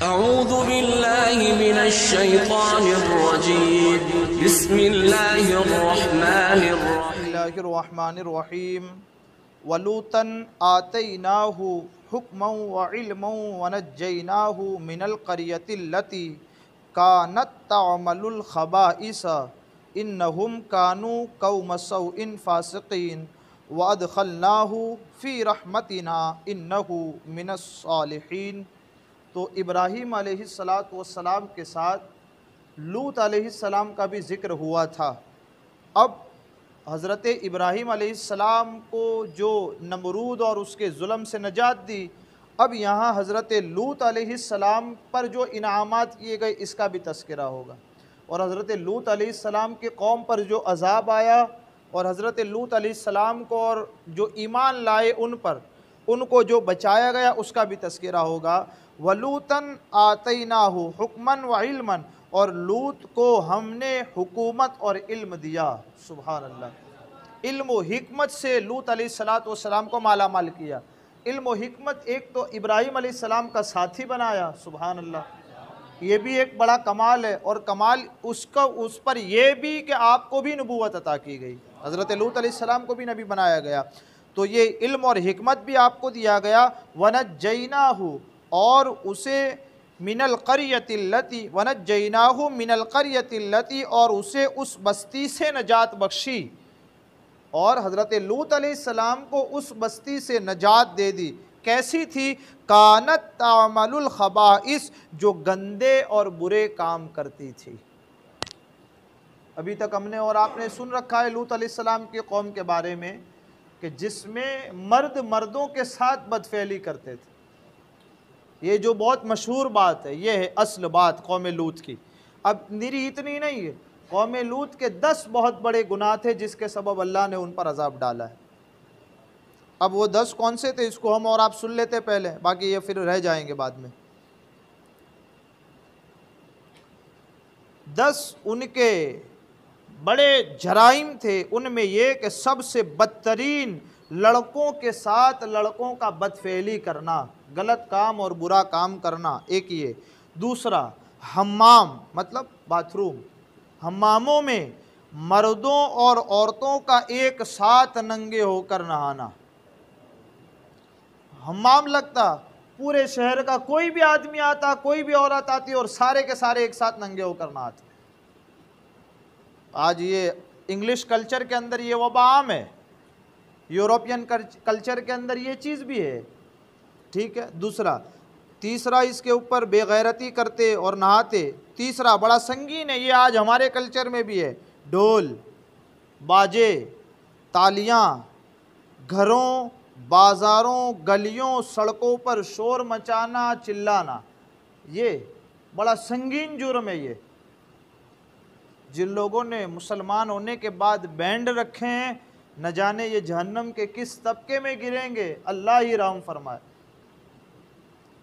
أعوذ بالله من الشيطان الرجيم بسم الله الرحمن الرحيم وَلُوطًا آتَيْنَاهُ حُكْمًا وَعِلْمًا وَنَجَّيْنَاهُ مِنَ الْقَرْيَةِ الَّتِي كَانَتْ تَعْمَلُ الْخَبَائِثَ إِنَّهُمْ كَانُوا قَوْمَ سَوْءٍ فَاسِقِينَ وَأَدْخَلْنَاهُ فِي رَحْمَتِنَا إِنَّهُ مِنَ الصَّالِحِينَ۔ تو ابراہیم علیہ السلام کے ساتھ لوط علیہ السلام کا بھی ذکر ہوا تھا۔ اب حضرت ابراہیم علیہ السلام کو جو نمرود اور اس کے ظلم سے نجات دی، اب یہاں حضرت لوط علیہ السلام پر جو انعامات کیے گئے اس کا بھی تذکرہ ہوگا، اور حضرت لوط علیہ السلام کی قوم پر جو عذاب آیا اور حضرت لوط علیہ السلام کو اور جو ایمان لائے ان کو جو بچایا گیا اس کا بھی تذکرہ ہوگا۔ وَلُوطًا آتَيْنَاهُ حُكْمًا وَعِلْمًا، اور لوط کو ہم نے حکومت اور علم دیا۔ سبحان اللہ، علم و حکمت سے لوط علیہ السلام کو مالا مال کیا۔ علم و حکمت ایک تو ابراہیم علیہ السلام کا ساتھی بنایا، سبحان اللہ، یہ بھی ایک بڑا کمال ہے، اور کمال اس پر یہ بھی کہ آپ کو بھی نبوت عطا کی گئی، حضرت لوط علیہ السلام کو بھی نبی بنایا گیا، تو یہ علم اور حکمت بھی آپ کو دیا گیا۔ وَنَجَّيْنَاهُ، اور اسے من القریۃ التی، اور اسے اس بستی سے نجات بخشی، اور حضرت لوط علیہ السلام کو اس بستی سے نجات دے دی۔ کیسی تھی؟ کانت تعمل الخبائث، جو گندے اور برے کام کرتی تھی۔ ابھی تک ہم نے اور آپ نے سن رکھا ہے لوط علیہ السلام کی قوم کے بارے میں کہ جس میں مرد مردوں کے ساتھ بدفعلی کرتے تھے۔ یہ جو بہت مشہور بات ہے، یہ ہے اصل بات قوم لوط کی۔ اب نری اتنی نہیں ہے، قوم لوط کے 10 بہت بڑے گناہ تھے جس کے سبب اللہ نے ان پر عذاب ڈالا ہے۔ اب وہ 10 کون سے تھے اس کو ہم اور آپ سن لیتے پہلے، باقی یہ پھر رہ جائیں گے بعد میں۔ 10 ان کے بڑے جرائم تھے، ان میں یہ کہ سب سے بدترین لڑکوں کے ساتھ لڑکوں کا بدفعلی کرنا، غلط کام اور برا کام کرنا، ایک یہ۔ دوسرا حمام، مطلب باتھ روم، حماموں میں مردوں اور عورتوں کا ایک ساتھ ننگے ہو کر نہانا۔ حمام لگتا، پورے شہر کا کوئی بھی آدمی آتا، کوئی بھی عورت آتی اور سارے کے سارے ایک ساتھ ننگے ہو کر نہاتے۔ آج یہ انگلش کلچر کے اندر یہ وبا عام ہے، یورپین کلچر کے اندر یہ چیز بھی ہے، ٹھیک ہے۔ تیسرا اس کے اوپر بے غیرتی کرتے اور نہاتے۔ تیسرا بڑا سنگین ہے، یہ آج ہمارے کلچر میں بھی ہے، ڈھول، باجے، تالیاں، گھروں، بازاروں، گلیوں، سڑکوں پر شور مچانا، چلانا، یہ بڑا سنگین جرم ہے۔ یہ جن لوگوں نے مسلمان ہونے کے بعد بینڈ رکھے ہیں، نہ جانے یہ جہنم کے کس طبقے میں گریں گے، اللہ ہی رحم فرمائے۔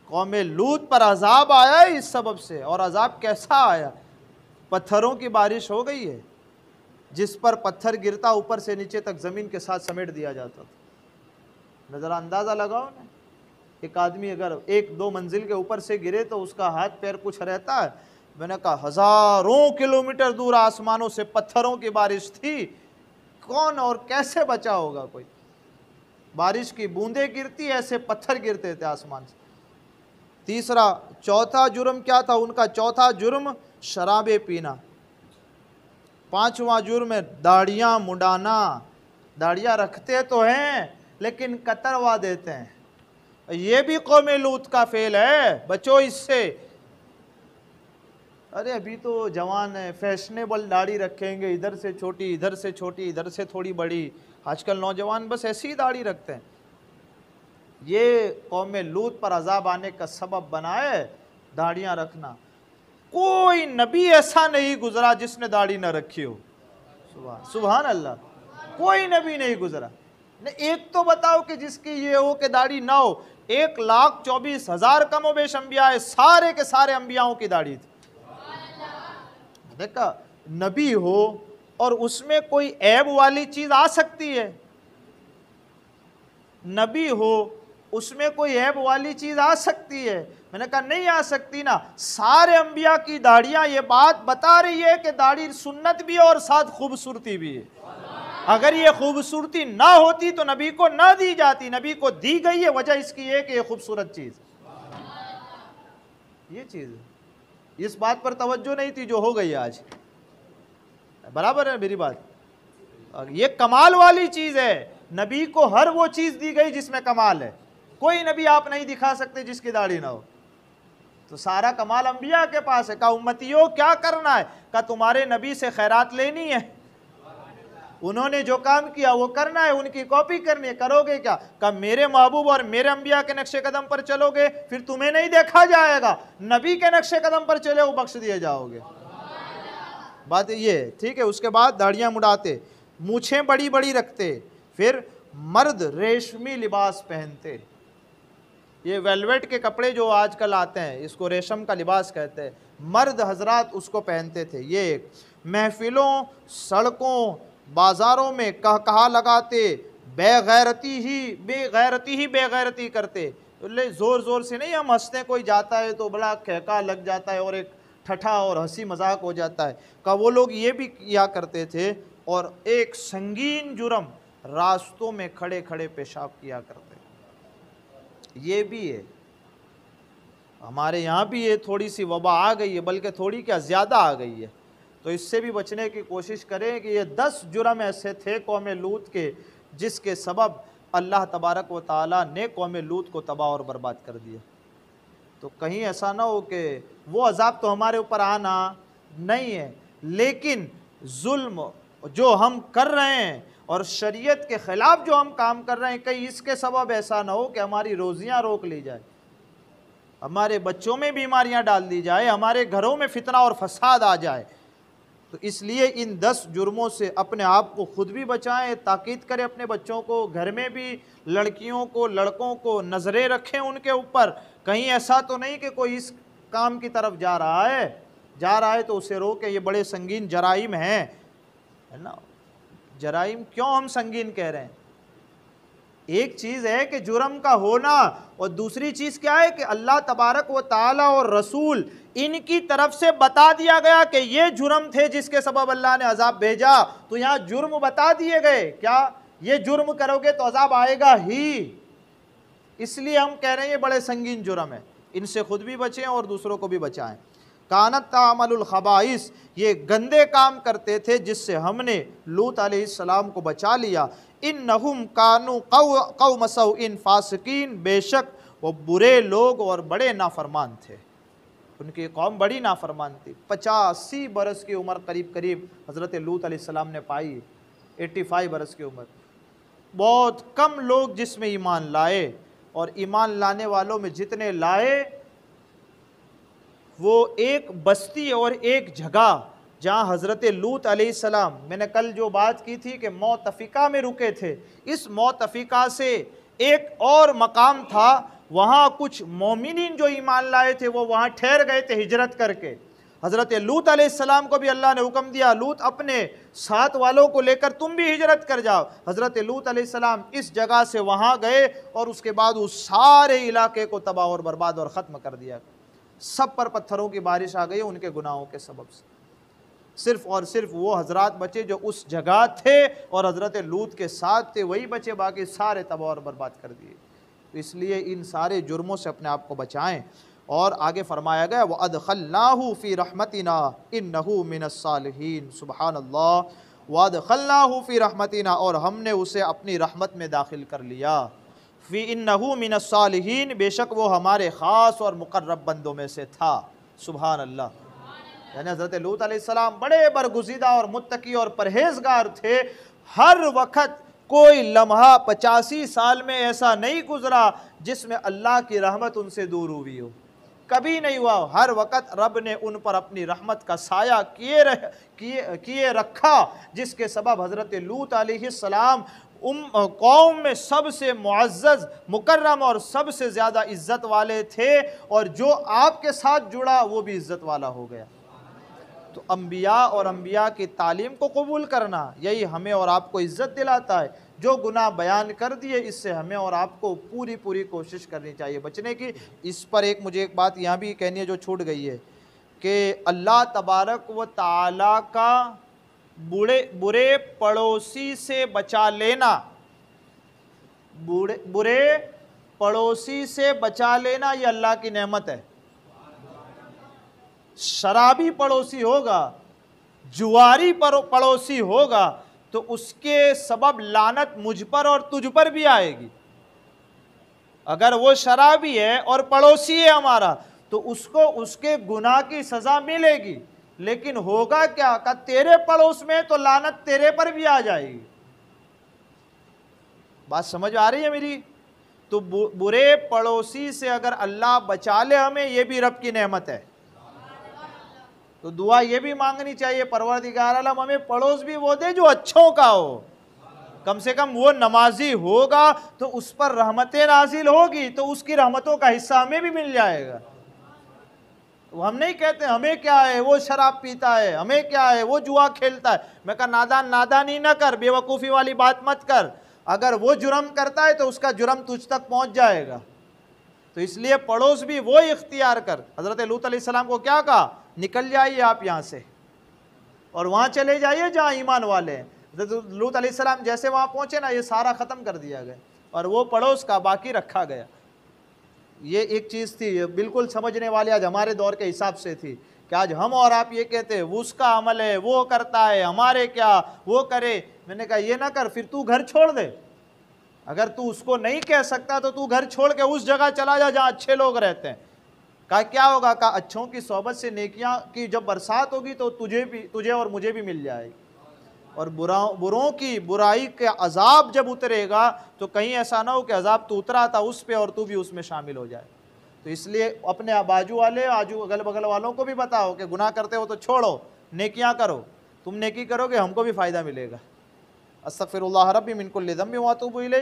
قوم لوط پر عذاب آیا اس سبب سے، اور عذاب کیسا آیا؟ پتھروں کی بارش ہو گئی ہے، جس پر پتھر گرتا اوپر سے نیچے تک زمین کے ساتھ سمیٹ دیا جاتا تھا۔ نظر اندازہ لگاؤ نا، ایک آدمی اگر 1-2 منزل کے اوپر سے گرے تو اس کا ہاتھ پیر کچھ رہتا ہے؟ میں نے کہا ہزاروں کلومیٹر دور آسمانوں سے پتھروں کی بارش تھی، کون اور کیسے بچا ہوگا کوئی؟ بارش کی بوندیں گرتی، ایسے پتھر گرتے تھے آسمان سے۔ چوتھا جرم کیا تھا ان کا؟ چوتھا جرم شرابیں پینا۔ 5واں جرم ہے داڑیاں مڈانا۔ داڑیاں رکھتے تو ہیں لیکن کتروا دیتے ہیں، یہ بھی قوم لوط کا فعل ہے، بچو اس سے۔ ارے ابھی تو جوان ہے، فیشنیبل داڑھی رکھیں گے، ادھر سے چھوٹی، ادھر سے چھوٹی، ادھر سے تھوڑی بڑی۔ آج کل نوجوان بس ایسی ہی داڑھی رکھتے ہیں۔ یہ قوم لوط پر عذاب آنے کا سبب بنا ہے داڑیاں رکھنا۔ کوئی نبی ایسا نہیں گزرا جس نے داڑھی نہ رکھی ہو، سبحان اللہ، کوئی نبی نہیں گزرا۔ ایک تو بتاؤ کہ جس کی یہ ہو کہ داڑھی نہ ہو۔ 1,24,000 کم و بیش انبیاء ہے، سارے کے سارے انبیاءوں کی داڑھی تھی۔ دیکھا، نبی ہو اور اس میں کوئی عیب والی چیز آ سکتی ہے، نبی ہو اس میں کوئی عیب والی چیز آ سکتی ہے، میں نے کہا نہیں آ سکتی نا، سارے انبیاء کی داڑھیاں یہ بات بتا رہی ہے کہ داڑھی سنت بھی ہے اور ساتھ خوبصورتی بھی ہے۔ اگر یہ خوبصورتی نہ ہوتی تو نبی کو نہ دی جاتی، نبی کو دی گئی ہے، وجہ اس کی ہے کہ یہ خوبصورت چیز، یہ چیز ہے۔ اس بات پر توجہ نہیں تھی جو ہو گئی آج، برابر ہے میری بات؟ یہ کمال والی چیز ہے، نبی کو ہر وہ چیز دی گئی جس میں کمال ہے، کوئی نبی آپ نہیں دکھا سکتے جس کی داڑھی نہ ہو، تو سارا کمال انبیاء کے پاس ہے۔ کہا امتیوں کیا کرنا ہے؟ کہا تمہارے نبی سے خیرات لینی ہے، انہوں نے جو کام کیا وہ کرنا ہے، ان کی کاپی کرنی ہے، کرو گے کیا؟ کہا میرے محبوب اور میرے انبیاء کے نقش قدم پر چلو گے پھر تمہیں نہیں دیکھا جائے گا، نبی کے نقش قدم پر چلے وہ بخش دیے جاؤ گے۔ بات یہ ہے، ٹھیک ہے۔ اس کے بعد داڑھیاں مڈاتے، مونچھیں بڑی بڑی رکھتے، پھر مرد ریشمی لباس پہنتے، یہ ویلویٹ کے کپڑے جو آج کل آتے ہیں اس کو ریشم کا لباس کہتے ہیں، مرد حضرات اس کو پہنتے تھے۔ یہ ایک محفلوں، سڑکوں، بازاروں میں کہا لگاتے، بے غیرتی کرتے، زور زور سے نہیں، ہم ہنستے کوئی جاتا ہے تو بڑا کہکا لگ جاتا ہے اور ایک ٹھٹھا اور ہنسی مذاق ہو جاتا ہے، کہ وہ لوگ یہ بھی کیا کرتے تھے، اور ایک سنگین جرم راستوں میں کھڑے کھڑے پیشاب کیا کرتے۔ یہ بھی ہے ہمارے یہاں بھی یہ تھوڑی سی وبا آ گئی ہے، بلکہ تھوڑی کیا زیادہ آ گئی ہے، تو اس سے بھی بچنے کی کوشش کریں کہ یہ 10 جرم ایسے تھے قوم لوط کے جس کے سبب اللہ تبارک و تعالیٰ نے قوم لوط کو تباہ اور برباد کر دیا۔ تو کہیں ایسا نہ ہو کہ وہ عذاب تو ہمارے اوپر آنا نہیں ہے، لیکن ظلم جو ہم کر رہے ہیں اور شریعت کے خلاف جو ہم کام کر رہے ہیں، کہیں اس کے سبب ایسا نہ ہو کہ ہماری روزیاں روک لی جائے، ہمارے بچوں میں بیماریاں ڈال دی جائے، ہمارے گھروں میں فتنہ اور فساد آ جائے۔ تو اس لیے ان 10 جرموں سے اپنے آپ کو خود بھی بچائیں، تاکید کریں اپنے بچوں کو، گھر میں بھی لڑکیوں کو لڑکوں کو نظریں رکھیں ان کے اوپر، کہیں ایسا تو نہیں کہ کوئی اس کام کی طرف جا رہا ہے تو اسے روکیں۔ یہ بڑے سنگین جرائم ہیں، ہے نا؟ جرائم کیوں ہم سنگین کہہ رہے ہیں؟ ایک چیز ہے کہ جرم کا ہونا، اور دوسری چیز کیا ہے کہ اللہ تبارک و تعالیٰ اور رسول ان کی طرف سے بتا دیا گیا کہ یہ جرم تھے جس کے سبب اللہ نے عذاب بھیجا، تو یہاں جرم بتا دیے گئے، کیا یہ جرم کرو گے تو عذاب آئے گا ہی، اس لیے ہم کہہ رہے ہیں یہ بڑے سنگین جرم ہے، ان سے خود بھی بچیں اور دوسروں کو بھی بچائیں۔ کانت تعمل الخبائث، یہ گندے کام کرتے تھے جس سے ہم نے لوط علیہ السلام کو بچا لیا۔ انہم کانوا قوم سوء فاسقین، بے شک وہ برے لوگ اور بڑے نافرمان تھے، ان کی قوم بڑی نافرمان تھی۔ 85 برس کی عمر قریب حضرت لوط علیہ السلام نے پائی، 85 برس کی عمر، بہت کم لوگ جس میں ایمان لائے، اور ایمان لانے والوں میں جتنے لائے وہ ایک بستی اور ایک جگہ جہاں حضرت لوط علیہ السلام، میں نے کل جو بات کی تھی کہ موتفقہ میں رکے تھے، اس موتفقہ سے ایک اور مقام تھا، وہاں کچھ مومنین جو ایمان لائے تھے وہ وہاں ٹھہر گئے تھے ہجرت کر کے۔ حضرت لوط علیہ السلام کو بھی اللہ نے حکم دیا، لوط اپنے ساتھ والوں کو لے کر تم بھی ہجرت کر جاؤ۔ حضرت لوط علیہ السلام اس جگہ سے وہاں گئے، اور اس کے بعد اس سارے علاقے کو تباہ اور برباد اور ختم کر دیا، سب پر پتھروں کی بارش آ گئی ان کے گناہوں کے سبب سے، صرف اور صرف وہ حضرات بچے جو اس جگہ تھے اور حضرت لوط کے ساتھ تھے، وہی بچے، باقی سارے تباہ اور برباد کر دیے۔ تو اس لیے ان سارے جرموں سے اپنے آپ کو بچائیں۔ اور آگے فرمایا گیا وَأَدْخَلْنَاهُ فِي رَحْمَتِنَا إِنَّهُ مِنَ الصَّالِحِينَ، سبحان اللہ، وَأَدْخَلْنَاهُ فِي رَحْمَتِنَا، اور ہم نے اسے اپنی رحمت میں داخل کر لیا، فی انہو من الصالحین، بے شک وہ ہمارے خاص اور مقرب بندوں میں سے تھا، سبحان اللہ۔ یعنی حضرت لوط علیہ السلام بڑے برگزیدہ اور متقی اور پرہیزگار تھے، ہر وقت کوئی لمحہ 85 سال میں ایسا نہیں گزرا جس میں اللہ کی رحمت ان سے دور ہوئی ہو، کبھی نہیں ہوا، ہر وقت رب نے ان پر اپنی رحمت کا سایہ کیے رکھا، جس کے سبب حضرت لوط علیہ السلام قوم میں سب سے معزز، مکرم اور سب سے زیادہ عزت والے تھے، اور جو آپ کے ساتھ جڑا وہ بھی عزت والا ہو گیا۔ تو انبیاء اور انبیاء کی تعلیم کو قبول کرنا یہی ہمیں اور آپ کو عزت دلاتا ہے۔ جو گناہ بیان کر دیے اس سے ہمیں اور آپ کو پوری کوشش کرنی چاہیے بچنے کی۔ اس پر مجھے ایک بات یہاں بھی کہنی ہے جو چھوٹ گئی ہے کہ اللہ تبارک و تعالی کا برے پڑوسی سے بچا لینا، برے پڑوسی سے بچا لینا یہ اللہ کی نعمت ہے۔ شرابی پڑوسی ہوگا، جواری پڑوسی ہوگا تو اس کے سبب لعنت مجھ پر اور تجھ پر بھی آئے گی۔ اگر وہ شرابی ہے اور پڑوسی ہے ہمارا تو اس کو اس کے گناہ کی سزا ملے گی، لیکن ہوگا کیا کہ تیرے پڑوس میں تو لعنت تیرے پر بھی آ جائے گی۔ بات سمجھ آ رہی ہے میری؟ تو برے پڑوسی سے اگر اللہ بچا لے ہمیں، یہ بھی رب کی نعمت ہے۔ تو دعا یہ بھی مانگنی چاہیے پروردگار عالم ہمیں پڑوس بھی وہ دے جو اچھوں کا ہو، کم سے کم وہ نمازی ہوگا تو اس پر رحمتیں نازل ہوگی تو اس کی رحمتوں کا حصہ ہمیں بھی مل جائے گا۔ ہم نہیں کہتے ہمیں کیا ہے وہ شراب پیتا ہے، ہمیں کیا ہے وہ جوا کھیلتا ہے۔ میں کہا نادانی نہ کر، بے وقوفی والی بات مت کر۔ اگر وہ جرم کرتا ہے تو اس کا جرم تجھ تک پہنچ جائے گا۔ تو اس لیے پڑوس بھی وہ اختیار کر۔ حضرت لوط علیہ السلام کو کیا کہا؟ نکل جائیے آپ یہاں سے اور وہاں چلے جائیے جہاں ایمان والے ہیں۔ حضرت لوط علیہ السلام جیسے وہاں پہنچے نا، یہ سارا ختم کر دیا گیا اور وہ پڑوس کا باقی رکھا گیا۔ یہ ایک چیز تھی بالکل سمجھنے والے آج ہمارے دور کے حساب سے تھی کہ آج ہم اور آپ یہ کہتے ہیں وہ اس کا عمل ہے، وہ کرتا ہے، ہمارے کیا وہ کرے۔ میں نے کہا یہ نہ کر، پھر تو گھر چھوڑ دے۔ اگر تو اس کو نہیں کہہ سکتا تو تو گھر چھوڑ کے اس جگہ چلا جا جہاں اچھے لوگ رہتے ہیں۔ کہا کیا ہوگا؟ کہا اچھوں کی صحبت سے نیکیاں کی جب برسات ہوگی تو تجھے اور مجھے بھی مل جائے گی، اور بروں کی برائی کا عذاب جب اترے گا تو کہیں ایسا نہ ہو کہ عذاب تو اترا تھا اس پہ اور تو بھی اس میں شامل ہو جائے۔ تو اس لیے اپنے بازو والے اگل بغل والوں کو بھی بتاؤ کہ گناہ کرتے ہو تو چھوڑو، نیکیاں کرو، تم نیکی کرو گے ہم کو بھی فائدہ ملے گا۔ استغفر اللہ ربی من کل ذنب واتوب الیہ۔